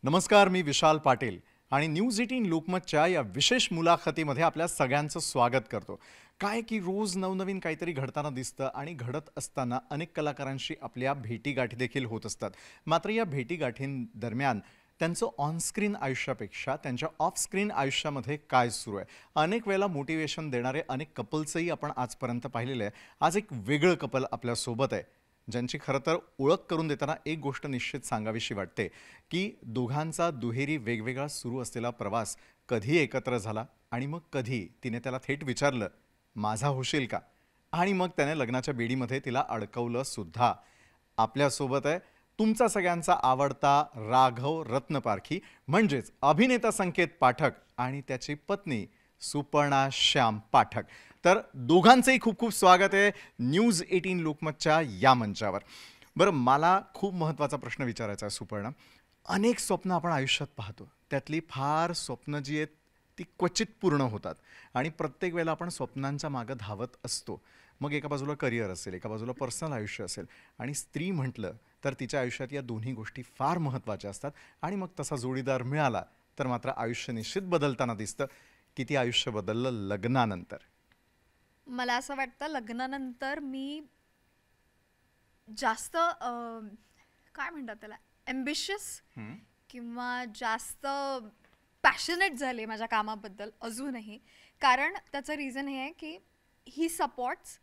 नमस्कार, मी विशाल पाटील आणि न्यूज 18 लोकमतच्या या विशेष मुलाखतीमध्ये आपल्या सगळ्यांचं स्वागत करतो. काय की रोज नवनवीन काहीतरी घडताना दिसतं आणि घडत असताना अनेक कलाकारांशी आपल्या भेटीगाठी देखील होत असतात. मात्र या भेटीगाठींदरम्यान त्यांचं ऑनस्क्रीन आयुष्यापेक्षा त्यांच्या ऑफ स्क्रीन आयुष्यामध्ये काय सुरू आहे, अनेक वेळेला मोटिवेशन देणारे अनेक कपल्सही आपण आजपर्यंत पाहिलेले आहे. आज एक वेगळं कपल आपल्यासोबत आहे, ज्यांची खरं तर ओळख करून देताना एक गोष्ट निश्चित सांगावीशी वाटते की दोघांचा दुहेरी वेगवेगळा सुरू असलेला प्रवास कधी एकत्र झाला आणि मग कधी तिने त्याला थेट विचारलं, माझा होशील का? आणि मग त्याने लग्नाच्या बेडीमध्ये तिला अडकवलं सुद्धा. आपल्यासोबत आहे तुमचा सगळ्यांचा आवडता राघव रत्नपारखी म्हणजेच अभिनेता संकेत पाठक आणि त्याची पत्नी सुपर्णा श्याम पाठक. तर दोघांचंही खूप खूप स्वागत आहे न्यूज 18 लोकमतच्या या मंचावर. बरं, मला खूप महत्त्वाचा प्रश्न विचारायचा आहे सुपर्णा. अनेक स्वप्न आपण आयुष्यात पाहतो, त्यातली फार स्वप्न जी आहेत ती क्वचित पूर्ण होतात आणि प्रत्येक वेळेला आपण स्वप्नांच्या मागं धावत असतो. मग एका बाजूला करिअर असेल, एका बाजूला पर्सनल आयुष्य असेल आणि स्त्री म्हटलं तर तिच्या आयुष्यात या दोन्ही गोष्टी फार महत्त्वाच्या असतात. आणि मग तसा जोडीदार मिळाला तर मात्र आयुष्य निश्चित बदलताना दिसतं. किती आयुष्य बदललं लग्नानंतर? मला असं वाटतं लग्नानंतर मी जास्त काय म्हणतात त्याला ॲम्बिशियस किंवा जास्त पॅशनेट झाले माझ्या कामाबद्दल अजूनही. कारण त्याचं रिझन हे आहे की ही सपोर्ट्स,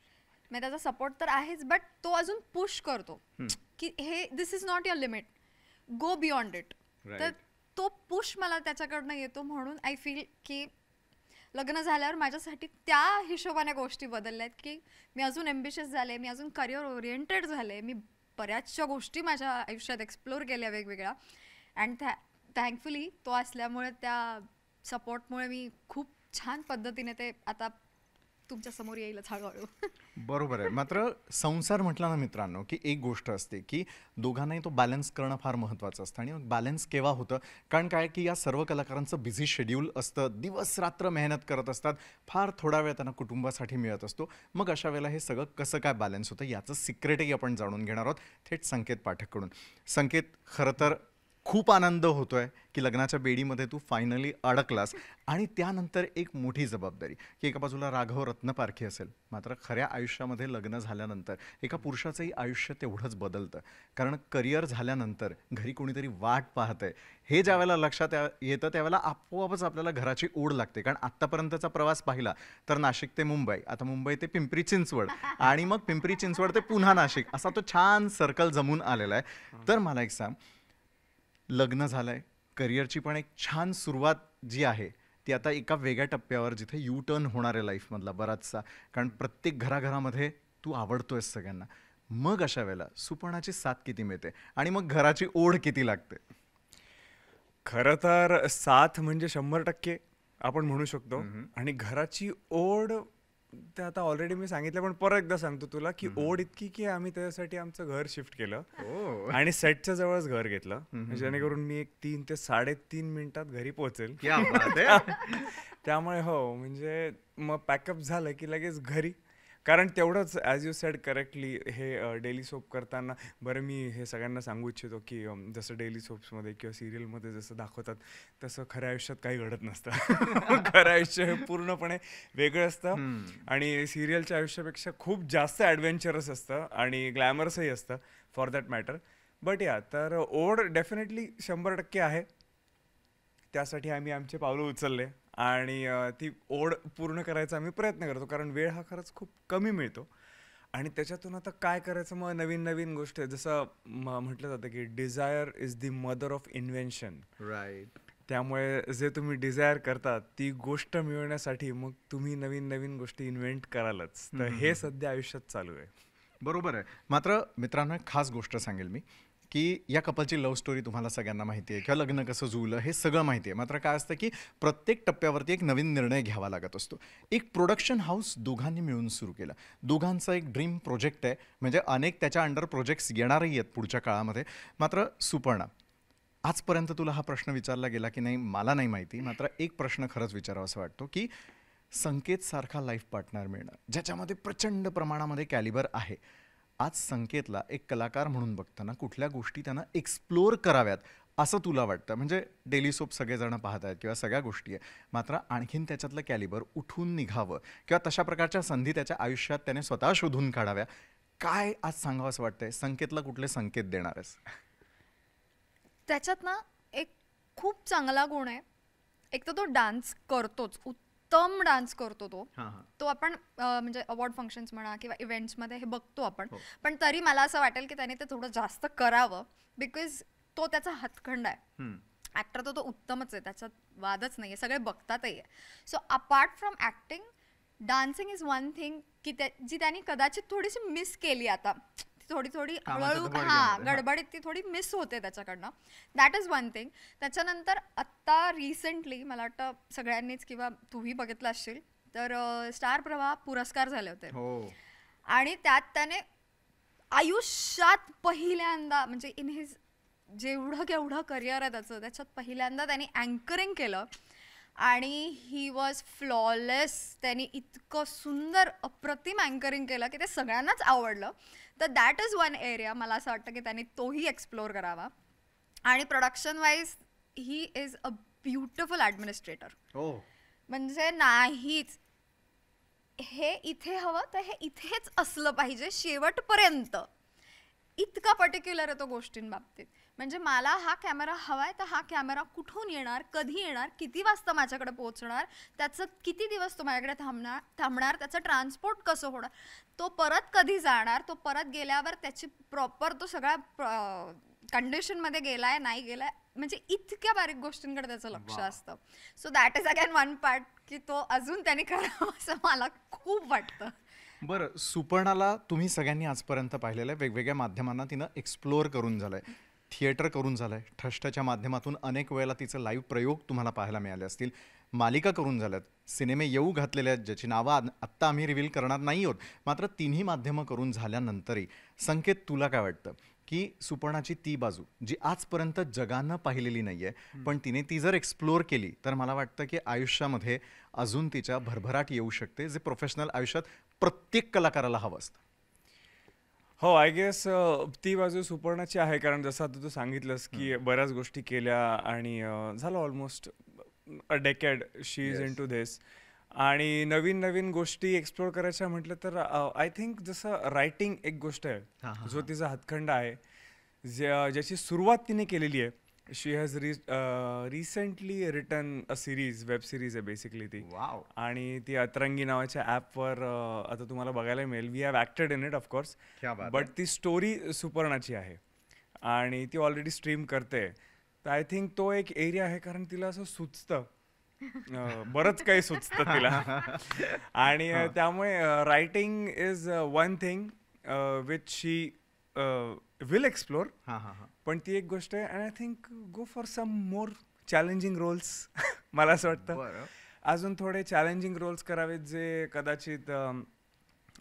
म्हणजे त्याचा सपोर्ट तर आहेच, बट तो अजून पुश करतो की हे this is not your limit, go beyond it. तर तो पुश मला त्याच्याकडनं येतो, म्हणून आय फील की लग्न झाल्यावर माझ्यासाठी त्या हिशोबाने गोष्टी बदलल्या आहेत की मी अजून ॲम्बिशियस झाले, मी अजून करिअर ओरिएंटेड झाले, मी बऱ्याचशा गोष्टी माझ्या आयुष्यात एक्सप्लोर केल्या वेगवेगळ्या. अँड थँकफुली तो असल्यामुळे, त्या सपोर्टमुळे मी खूप छान पद्धतीने ते आता तुमच्या समोर येईलच हळूहळू. बरोबर आहे. मात्र संसार म्हटला ना मित्रांनो की एक गोष्ट असते की दोघांनाही तो बॅलन्स करणं फार महत्त्वाचं असतं. आणि मग बॅलन्स केव्हा होतं? कारण काय की या सर्व कलाकारांचं बिझी शेड्यूल असतं, दिवस रात्र मेहनत करत असतात, फार थोडा वेळ त्यांना कुटुंबासाठी मिळत असतो. मग अशा वेळेला हे सगळं कसं काय बॅलन्स होतं याचं सिक्रेटही आपण जाणून घेणार आहोत थेट संकेत पाठककडून. संकेत, खरं तर खूप आनंद होतोय की लग्नाच्या बेडीमध्ये तू फायनली अडकलास. आणि त्यानंतर एक मोठी जबाबदारी की एका बाजूला राघव रत्नपारखी असेल, मात्र खऱ्या आयुष्यामध्ये लग्न झाल्यानंतर एका पुरुषाचंही आयुष्य तेवढंच बदलतं. कारण करिअर झाल्यानंतर घरी कोणीतरी वाट पाहतंय हे ज्या वेळेला लक्षात येतं त्यावेळेला आपोआपच आपल्याला घराची ओढ लागते. कारण आत्तापर्यंतचा प्रवास पाहिला तर नाशिक ते मुंबई, आता मुंबई ते पिंपरी चिंचवड आणि मग पिंपरी चिंचवड ते पुन्हा नाशिक, असा तो छान सर्कल जमून आलेला आहे. तर मला एक सांग, लग्न झालंय, करिअरची पण एक छान सुरुवात जी आहे ती आता एका वेगळ्या टप्प्यावर, जिथे यू टर्न होणार आहे लाईफमधला बराचसा. कारण प्रत्येक घराघरामध्ये तू आवडतोयस सगळ्यांना. मग अशा वेळेला सुपर्णाची साथ किती मिळते आणि मग घराची ओढ किती लागते? खरं तर साथ म्हणजे 100% आपण म्हणू शकतो. आणि घराची ओढ ते आता ऑलरेडी मी सांगितलं, पण परत एकदा सांगतो तुला की ओढ इतकी की आम्ही त्याच्यासाठी आमचं घर शिफ्ट केलं आणि सेटच्या जवळच घर घेतलं, जेणेकरून मी एक 3 ते 3.5 मिनिटात घरी पोहोचेल. त्यामुळे हो, म्हणजे मग पॅकअप झालं की लगेच घरी. कारण तेवढंच ॲज यू सेड करेक्टली, हे डेली सोप करताना, बरं मी हे सगळ्यांना सांगू इच्छितो की जसं डेली सोप्समध्ये किंवा सिरियलमध्ये जसं दाखवतात तसं खऱ्या आयुष्यात काही घडत नसतं. खरं आयुष्य हे पूर्णपणे वेगळं असतं आणि सिरियलच्या आयुष्यापेक्षा खूप जास्त ॲडव्हेंचरस असतं आणि ग्लॅमरसही असतं फॉर दॅट मॅटर. बट या, तर ओढ डेफिनेटली 100% आहे. त्यासाठी आम्ही आमचे पावलं उचलले आणि ती ओढ पूर्ण करायचा आम्ही प्रयत्न करतो. कारण वेळ हा खरंच खूप कमी मिळतो आणि त्याच्यातून आता काय करायचं, मग नवीन नवीन गोष्ट, जसं म्हटलं जातं की desire is the mother of invention. Right. त्यामुळे जे तुम्ही डिझायर करता ती गोष्ट मिळवण्यासाठी मग तुम्ही नवीन नवीन गोष्टी इन्व्हेंट करालच. तर हे सध्या आयुष्यात चालू आहे. बरोबर आहे. मात्र मित्रांनो, एक खास गोष्ट सांगेल मी की या कपलची लव्ह स्टोरी तुम्हाला सगळ्यांना माहिती आहे किंवा लग्न कसं जुळलं हे सगळं माहिती आहे. मात्र काय असतं की प्रत्येक टप्प्यावरती एक नवीन निर्णय घ्यावा लागत असतो. एक प्रोडक्शन हाऊस दोघांनी मिळून सुरू केलं. दोघांचा एक ड्रीम प्रोजेक्ट आहे, म्हणजे अनेक त्याच्या अंडर प्रोजेक्ट्स येणारही आहेत पुढच्या काळामध्ये. मात्र सुपर्णा, आजपर्यंत तुला हा प्रश्न विचारला गेला की नाही मला नाही माहिती, मात्र एक प्रश्न खरंच विचारावा असं वाटतो की संकेतसारखा लाईफ पार्टनर मिळणं, ज्याच्यामध्ये प्रचंड प्रमाणामध्ये कॅलिबर आहे, आज संकेतला एक कलाकार म्हणून बघताना कुठल्या गोष्टी त्यांना एक्सप्लोर कराव्यात असं तुला वाटतं? म्हणजे डेली सोप सगळेजण पाहत आहेत किंवा सगळ्या गोष्टी आहे, मात्र आणखीन त्याच्यातलं कॅलिबर उठून निघावं किंवा तशा प्रकारच्या संधी त्याच्या आयुष्यात त्याने स्वतः शोधून काढाव्या, काय आज सांगावं असं वाटतंय? संकेतला कुठले संकेत देणार आहेस? त्याच्यात ना एक खूप चांगला गुण आहे. एक तर तो डान्स करतोच, उत्तम डान्स करतो तो. तो आपण म्हणजे अवॉर्ड फंक्शन्स म्हणा किंवा इव्हेंट्समध्ये हे बघतो आपण. पण तरी मला असं वाटेल की त्याने ते थोडं जास्त करावं, बिकॉज तो त्याचा हातखंडा आहे. ऍक्टर तो उत्तमच आहे, त्याच्यात वादच नाही आहे, सगळे बघतातही आहे. So apart from acting, dancing is one thing की जी त्यांनी कदाचित थोडीशी मिस केली आता, थोडी हळूहळू गडबडीत ती थोडी मिस होते त्याच्याकडनं. That is one thing. त्याच्यानंतर आत्ता रिसेंटली मला वाटतं सगळ्यांनीच किंवा तूही बघितलं असशील तर स्टार प्रवाह पुरस्कार झाले होते. आणि त्यात त्याने आयुष्यात पहिल्यांदा म्हणजे इन हिज जेवढं केवढं करिअर आहे त्याच्यात पहिल्यांदा त्यांनी अँकरिंग केलं आणि ही वॉज फ्लॉलेस. त्यांनी इतकं सुंदर अप्रतिम अँकरिंग केलं की ते सगळ्यांनाच आवडलं. तर दॅट इज वन एरिया मला असं वाटतं की त्यांनी तोही एक्सप्लोअर करावा. आणि production wise he is a beautiful administrator. म्हणजे नाहीच हे इथे हवं तर हे इथेच असलं पाहिजे शेवटपर्यंत, इतका पर्टिक्युलर आहे तो गोष्टींबाबतीत. म्हणजे मला हा कॅमेरा हवाय तर हा कॅमेरा कुठून येणार, कधी येणार, किती वाजता माझ्याकडे पोहोचणार, त्याचं किती दिवस तो माझ्याकडे थांबणार, त्याचं ट्रान्सपोर्ट कसं होणार, तो परत कधी जाणार, तो परत गेल्यावर त्याची प्रॉपर तो सगळ्या कंडिशनमध्ये गेलाय नाही गेलाय, म्हणजे इतक्या बारीक गोष्टींकडे त्याचं लक्ष असतं. So that is again one part की तो अजून त्याने करावं असं मला खूप वाटतं. बरं, सुपर्णाला तुम्ही सगळ्यांनी आजपर्यंत पाहिलेलं आहे, वेगवेगळ्या माध्यमांना तिनं एक्सप्लोअर करून झालंय, थिएटर करून झालंय, ठष्टच्या माध्यमातून अनेक वेळेला तिचं लाईव्ह प्रयोग तुम्हाला पाहायला मिळाले असतील, मालिका करून झाल्यात, सिनेमे येऊ घातलेले आहेत ज्याची नावं आत्ता आम्ही रिव्हील करणार नाही आहोत. मात्र तिन्ही माध्यमं करून झाल्यानंतरही संकेत, तुला काय वाटतं की सुपर्णाची ती बाजू जी आजपर्यंत जगानं पाहिलेली नाही आहे, पण तिने ती जर एक्सप्लोअर केली तर मला वाटतं की आयुष्यामध्ये अजून तिच्या भरभराट येऊ शकते, जे प्रोफेशनल आयुष्यात प्रत्येक कलाकाराला हवं असतं? हो, आय गेस ती बाजू सुपर्णाची आहे, कारण जसं आता तू सांगितलंस की बऱ्याच गोष्टी केल्या आणि झालं almost a decade she is into this. आणि नवीन नवीन गोष्टी एक्सप्लोअर करायच्या म्हटलं तर आय थिंक जसं रायटिंग एक गोष्ट आहे जो तिचा हातखंड आहे, ज्याची सुरुवात तिने केलेली आहे. She has recently written a series, web series आहे बेसिकली ती. आणि ती अतरंगी नावाच्या ॲपवर आता तुम्हाला बघायला मिळेल. We have acted in it of course, but ती स्टोरी सुपर्णाची आहे आणि ती ऑलरेडी स्ट्रीम करते. तर आय थिंक तो एक एरिया आहे, कारण तिला असं सुचतं, बरंच काही सुचतं तिला. आणि त्यामुळे writing is one thing which she will explore. पण ती एक गोष्ट आहे. And I think go for some more challenging roles. मला असं वाटतं अजून थोडे चॅलेंजिंग रोल्स करावेत, जे कदाचित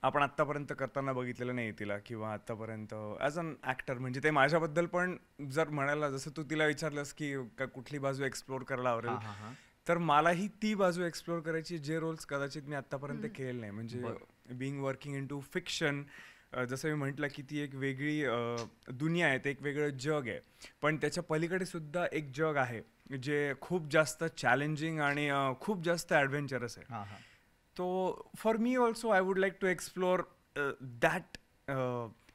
आपण आत्तापर्यंत करताना बघितलेलं नाही तिला, किंवा आत्तापर्यंत ॲज अन ॲक्टर. म्हणजे ते माझ्याबद्दल पण जर म्हणायला, जसं तू तिला विचारलंस की कुठली बाजू एक्सप्लोर करायला आवडेल, तर मलाही ती बाजू एक्सप्लोर करायची जे रोल्स कदाचित मी आत्तापर्यंत केलेले नाही. म्हणजे being working in to fiction, जसं मी म्हटलं की ती एक वेगळी दुनिया आहे, ते एक वेगळं जग आहे, पण त्याच्या पलीकडे सुद्धा एक जग आहे जे खूप जास्त चॅलेंजिंग आणि खूप जास्त ॲडव्हेंचरस आहे. तो for me also I would like to explore that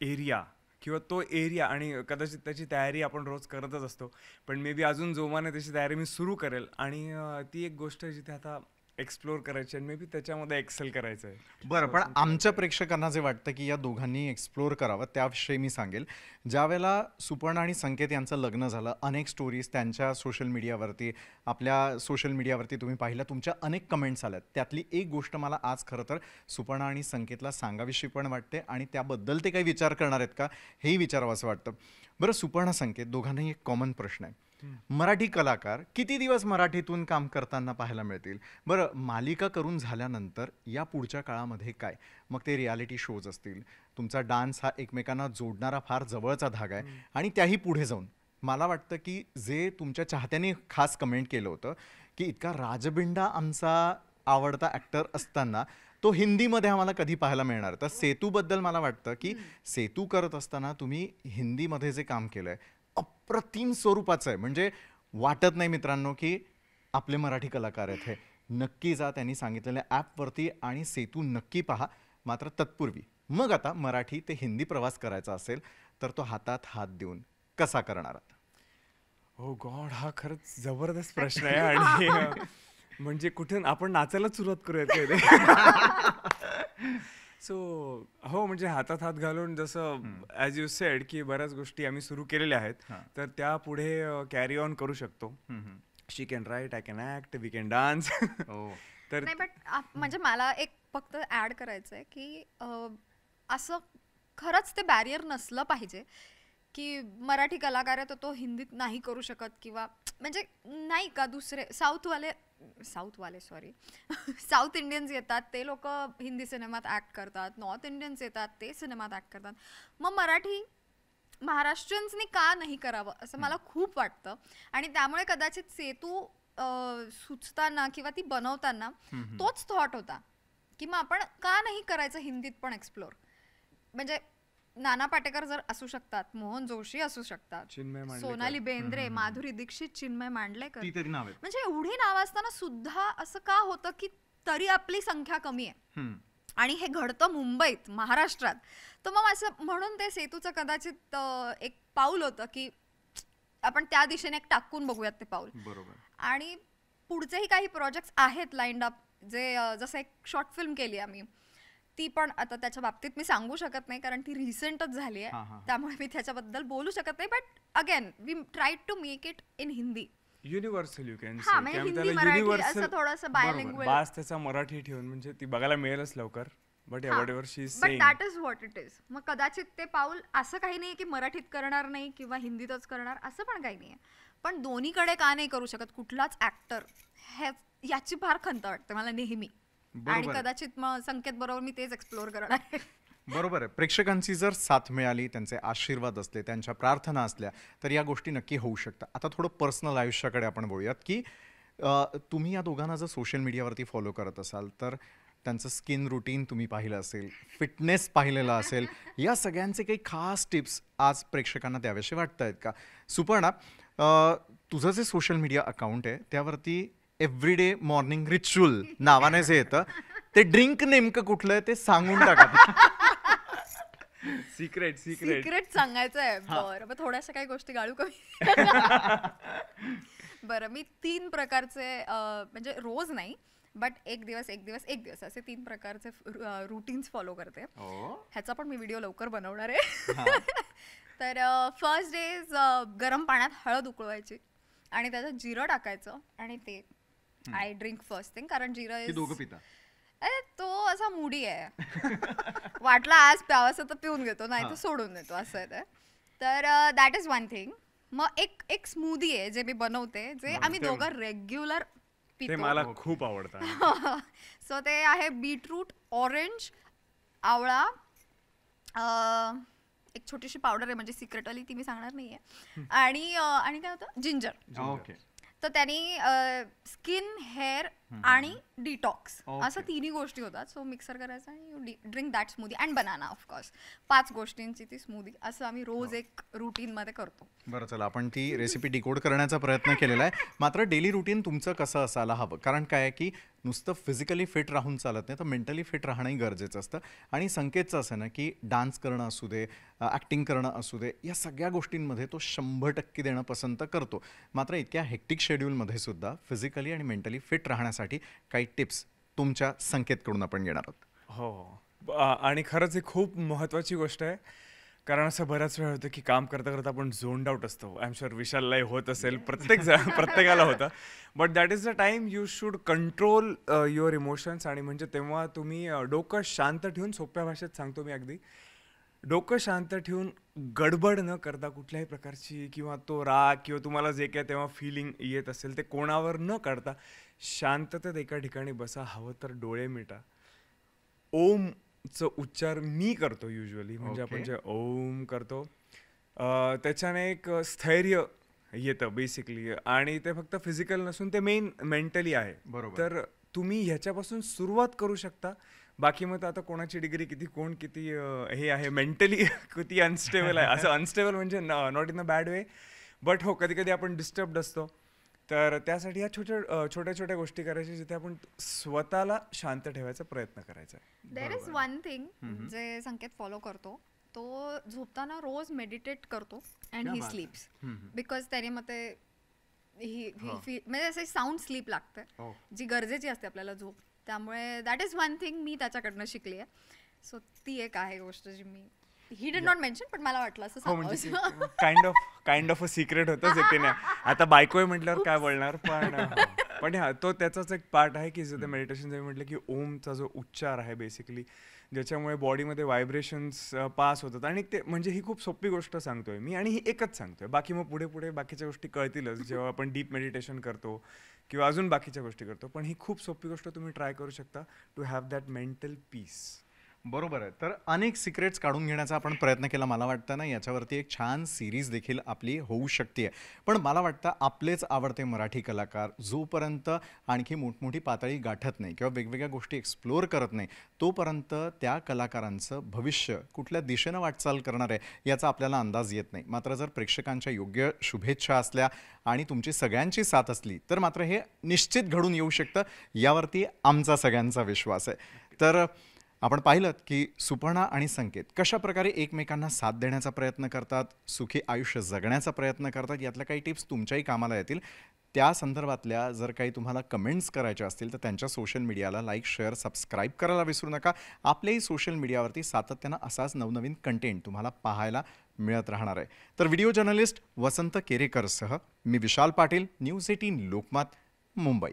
area किंवा तो एरिया. आणि कदाचित त्याची तयारी आपण रोज करतच असतो, पण मे बी अजून जोमाने त्याची तयारी मी सुरू करेल. आणि ती एक गोष्ट जिथे आता एक्सप्लोर करायची आणि मे बी त्याच्यामध्ये एक्सेल करायचं आहे. बरं, पण आमच्या प्रेक्षकांना जे वाटतं की या दोघांनी एक्सप्लोर करावं, त्याविषयी मी सांगेल. ज्यावेळेला सुपर्ण आणि संकेत यांचं लग्न झालं, अनेक स्टोरीज त्यांच्या सोशल मीडियावरती, आपल्या सोशल मीडियावरती तुम्ही पाहिल्या, तुमच्या अनेक कमेंट्स आल्यात. त्यातली एक गोष्ट मला आज खरं तर सुपर्ण आणि संकेतला सांगावीशी पण वाटते, आणि त्याबद्दल ते काही विचार करणार आहेत का हेही विचारावं असं वाटतं. बरं, सुपर्ण संकेत दोघांनाही एक कॉमन प्रश्न आहे, मराठी कलाकार किती दिवस मराठीतून काम करताना पाहायला मिळतील? बरं, मालिका करून झाल्यानंतर या पुढच्या काळामध्ये काय? मग ते रियालिटी शोज असतील, तुमचा डान्स हा एकमेकांना जोडणारा फार जवळचा धागा आहे, आणि त्याही पुढे जाऊन मला वाटतं की जे तुमच्या चाहत्यांनी खास कमेंट केलं होतं की इतका राजबिंडा आमचा आवडता ॲक्टर असताना तो हिंदीमध्ये आम्हाला कधी पाहायला मिळणार. तर सेतूबद्दल मला वाटतं की सेतू करत असताना तुम्ही हिंदीमध्ये जे काम केलं आहे अप्रतिम स्वरूपाचं आहे. म्हणजे वाटत नाही मित्रांनो की आपले मराठी कलाकार आहेत हे. नक्की जा त्यांनी सांगितलेल्या ॲपवरती आणि सेतू नक्की पहा. मात्र तत्पूर्वी मग आता मराठी ते हिंदी प्रवास करायचा असेल तर तो हातात हात देऊन कसा करणार आहात? हो गॉड, हा खरंच जबरदस्त प्रश्न आहे. आणि म्हणजे कुठून आपण नाचायलाच सुरुवात करूयात का इथे? सो हो, म्हणजे हातात हात घालून जसं ॲज यू सेड की बऱ्याच गोष्टी आम्ही सुरू केलेल्या आहेत, तर त्या पुढे कॅरी ऑन करू शकतो. She can write, I can act, we can dance. तर नाही बट म्हणजे मला एक फक्त ऍड करायचं आहे की असं खरंच ते बॅरियर नसलं पाहिजे की मराठी कलाकार आहे तर तो हिंदीत नाही करू शकत, किंवा म्हणजे नाही का दुसरे साऊथवाले सॉरी साऊथ इंडियन्स येतात ते लोक हिंदी सिनेमात ॲक्ट करतात, नॉर्थ इंडियन्स येतात ते सिनेमात ॲक्ट करतात, मग मराठी महाराष्ट्रीयन्सनी का नाही करावं असं मला खूप वाटतं. आणि त्यामुळे कदाचित सेतू सुचताना किंवा ती बनवताना तोच थॉट होता की मग आपण का नाही करायचं हिंदीत पण एक्सप्लोर. म्हणजे नाना पाटेकर जर असू शकतात, मोहन जोशी असू शकतात, चिन्मय मांडलेकर, सोनाली बेंद्रे, माधुरी दीक्षित, चिन्मय मांडलेकर, ती तरी नाव आहेत. म्हणजे एवढी नावं असताना सुद्धा असं का होतं की तरी आपली संख्या कमी आहे आणि हे घडतं मुंबईत, महाराष्ट्रात. तर मग असं म्हणून ते सेतूचं कदाचित एक पाऊल होतं की आपण त्या दिशेने एक टाकून बघूयात ते पाऊल. बरोबर. आणि पुढचेही काही प्रोजेक्ट्स आहेत लाईंड अप, जे जसं एक शॉर्ट फिल्म केली आम्ही, ती पण आता त्याच्या बाबतीत मी सांगू शकत नाही कारण ती रिसेंटच झाली आहे, त्यामुळे मी त्याच्याबद्दल बोलू शकत नाही. But again we try to make it in Hindi. Universal, you can हा, म्हणजे हिंदी मराठी असं थोडंसं बायलिंग्युअल. बास त्याचा मराठी ठेवून, म्हणजे ती बघायला मिळेलच लवकर. But whatever she is but saying, that is what it is. मग कदाचित ते पाऊल असं काही नाही की मराठीत करणार नाही किंवा हिंदीतच करणार असं पण काही नाही आहे, पण दोन्हीकडे का नाही करू शकत कुठलाच ऍक्टर, याची फार खंत वाटते मला नेहमी. आणि कदाचित मग संकेत बरोबर मी तेच एक्सप्लोर करणार आहे. बरोबर आहे. प्रेक्षकांची जर साथ मिळाली, त्यांचे आशीर्वाद असले, त्यांच्या प्रार्थना असल्या तर या गोष्टी नक्की होऊ शकतात. आता थोडं पर्सनल आयुष्याकडे आपण बोलूयात की तुम्ही या दोघांना जर सोशल मीडियावरती फॉलो करत असाल तर त्यांचं स्किन रुटीन तुम्ही पाहिलं असेल, फिटनेस पाहिलेला असेल, या सगळ्यांचे काही खास टिप्स आज प्रेक्षकांना द्यावेसे वाटत आहेत का? सुपर्णा, तुझं जे सोशल मीडिया अकाउंट आहे त्यावरती एव्हरीडे मॉर्निंग रिच्युअल नावाने जे येतं ते ड्रिंक नेमकं कुठलं आहे ते सांगून टाका. सिक्रेट सांगायचं आहे. बरं, मग थोड्याशा काही गोष्टी गाळू कमी. बरं, मी 3 प्रकारचे म्हणजे रोज नाही बट एक दिवस असे 3 प्रकारचे रुटीन्स फॉलो करते. ह्याचा पण मी व्हिडिओ लवकर बनवणार आहे. तर फर्स्ट डे इज गरम पाण्यात हळद उकळवायची आणि त्याच्यात जिरं टाकायचं आणि ते आय ड्रिंक फर्स्ट थिंग, कारण जिरं इज दोघं पिता. तो असा मुडी आहे. वाटला आज प्यावासा तर पिऊन घेतो, नाही तर सोडून देतो, असं आहे ते. तर दॅट इज वन थिंग. मग एक स्मूदी आहे जे मी बनवते, जे आम्ही दोघं रेग्युलर ते पितो. मला खूप आवडतं. सो ते आहे बीटरूट, ऑरेंज, आवळा, एक छोटीशी पावडर आहे म्हणजे सिक्रेटली ती मी सांगणार नाहीये, आणि काय होतं, जिंजर. ओके. तर त्यांनी स्किन, हेअर आणि डिटॉक्स असं 3 गोष्टी होतात. सो मिक्सर करायचं आणि you drink that smoothie and banana of course. 5 गोष्टींची ती स्मूदी, असं आम्ही रोज एक रुटीनमध्ये करतो. बरं, चला आपण ती रेसिपी डिकोड करण्याचा प्रयत्न केलेला आहे. मात्र डेली रुटीन तुमचं कसं असायला हवं, कारण काय आहे की नुसतं फिजिकली फिट राहून चालत नाही, तर मेंटली फिट राहणंही गरजेचं असतं. आणि संकेतचं असं ना की डान्स करणं असू दे, ॲक्टिंग करणं असू दे, या सगळ्या गोष्टींमध्ये तो 100% देणं पसंत करतो. मात्र इतक्या हेक्टिक शेड्यूलमध्ये सुद्धा फिजिकली आणि मेंटली फिट राहण्यासाठी काही टिप्स तुमच्या संकेतकडून आपण घेणार आहोत. हो, आणि खरंच ही खूप महत्त्वाची गोष्ट आहे, कारण असं बऱ्याच वेळ होतं की काम करता करता आपण झोन्ड आउट असतो. आय एम शुअर विशाललाही होत असेल, प्रत्येकाला होतं. But that is the time you should control your emotions. आणि म्हणजे तेव्हा तुम्ही डोकं शांत ठेवून, सोप्या भाषेत सांगतो मी अगदी, डोकं शांत ठेवून गडबड न करता कुठल्याही प्रकारची, किंवा तो राग किंवा तुम्हाला जे काय तेव्हा फिलिंग येत असेल ते कोणावर न काढता शांततेत एका ठिकाणी बसा. हवं तर डोळे मिटा. ओमचं उच्चार मी करतो युजली, म्हणजे आपण जे ओम करतो त्याच्याने एक स्थैर्य येतं बेसिकली. आणि ते फक्त फिजिकल नसून ते मेन मेंटली आहे. बरोबर. तर तुम्ही ह्याच्यापासून सुरुवात करू शकता. बाकी मग आता कोणाची डिग्री किती, कोण किती हे आहे मेंटली किती अनस्टेबल आहे, असं अनस्टेबल म्हणजे not in a bad way, but हो कधी कधी आपण डिस्टर्ब्ड असतो. तर त्यासाठी ह्या छोट्या छोट्या गोष्टी करायच्या जिथे आपण स्वतःला शांत ठेवायचा प्रयत्न करायचा आहे. देर इज वन थिंग जे संकेत फॉलो करतो, तो झोपताना रोज मेडिटेट करतो अँड ही स्लीप्स, बिकॉज त्याने मग ते म्हणजे असं साऊंड स्लीप लागतं जी गरजेची असते आपल्याला झोप. त्यामुळे दॅट इज वन थिंग मी त्याच्याकडनं शिकली आहे. सो ती एक आहे गोष्ट जी मी ही डिड नॉट मेन्शन, पण मला वाटलं असं हो म्हणजे सांगावं. काइंड ऑफ अ सिक्रेट होतंच एक नाही. आता बायको आहे म्हटल्यावर काय बोलणार, पण हा तो त्याचाच एक पार्ट आहे की जसं मेडिटेशन जर म्हटलं की ओमचा जो उच्चार आहे बेसिकली, ज्याच्यामुळे बॉडीमध्ये व्हायब्रेशन्स पास होतात. आणि ते म्हणजे ही खूप सोपी गोष्ट सांगतोय मी, आणि ही एकच सांगतोय. बाकी मग पुढे पुढे बाकीच्या गोष्टी कळतीलच जेव्हा आपण डीप मेडिटेशन करतो किंवा अजून बाकीच्या गोष्टी करतो. पण ही खूप सोपी गोष्ट तुम्ही ट्राय करू शकता to have that mental peace. बरोबर आहे. तर अनेक सिक्रेट्स काढून घेण्याचा आपण प्रयत्न केला. मला वाटतं ना याच्यावरती एक छान सिरीज देखील आपली होऊ शकते. पण मला वाटतं आपलेच आवडते मराठी कलाकार जोपर्यंत आणखी मोठमोठी पातळी गाठत नाही किंवा वेगवेगळ्या गोष्टी एक्सप्लोअर करत नाही, तोपर्यंत त्या कलाकारांचं भविष्य कुठल्या दिशेनं वाटचाल करणार आहे याचा आपल्याला अंदाज येत नाही. मात्र जर प्रेक्षकांच्या योग्य शुभेच्छा असल्या आणि तुमची सगळ्यांची साथ असली तर मात्र हे निश्चित घडून येऊ शकतं, यावरती आमचा सगळ्यांचा विश्वास आहे. तर आपण पाहिलं की सुपर्णा आणि संकेत कशा प्रकारे एकमेकांना साथ देण्याचा प्रयत्न करतात, सुखी आयुष्य जगण्याचा प्रयत्न करतात. यातल्या काही टिप्स तुमच्याही कामाला येतील. त्या संदर्भातल्या जर काही तुम्हाला कमेंट्स करायच्या असतील तर त्यांच्या सोशल मीडियाला लाईक, शेअर, सबस्क्राईब करायला विसरू नका. आपल्याही सोशल मीडियावरती सातत्यानं असाच नवनवीन कंटेंट तुम्हाला पाहायला मिळत राहणार आहे. तर व्हिडिओ जर्नलिस्ट वसंत केरेकरसह मी विशाल पाटील, न्यूज 18 लोकमत, मुंबई.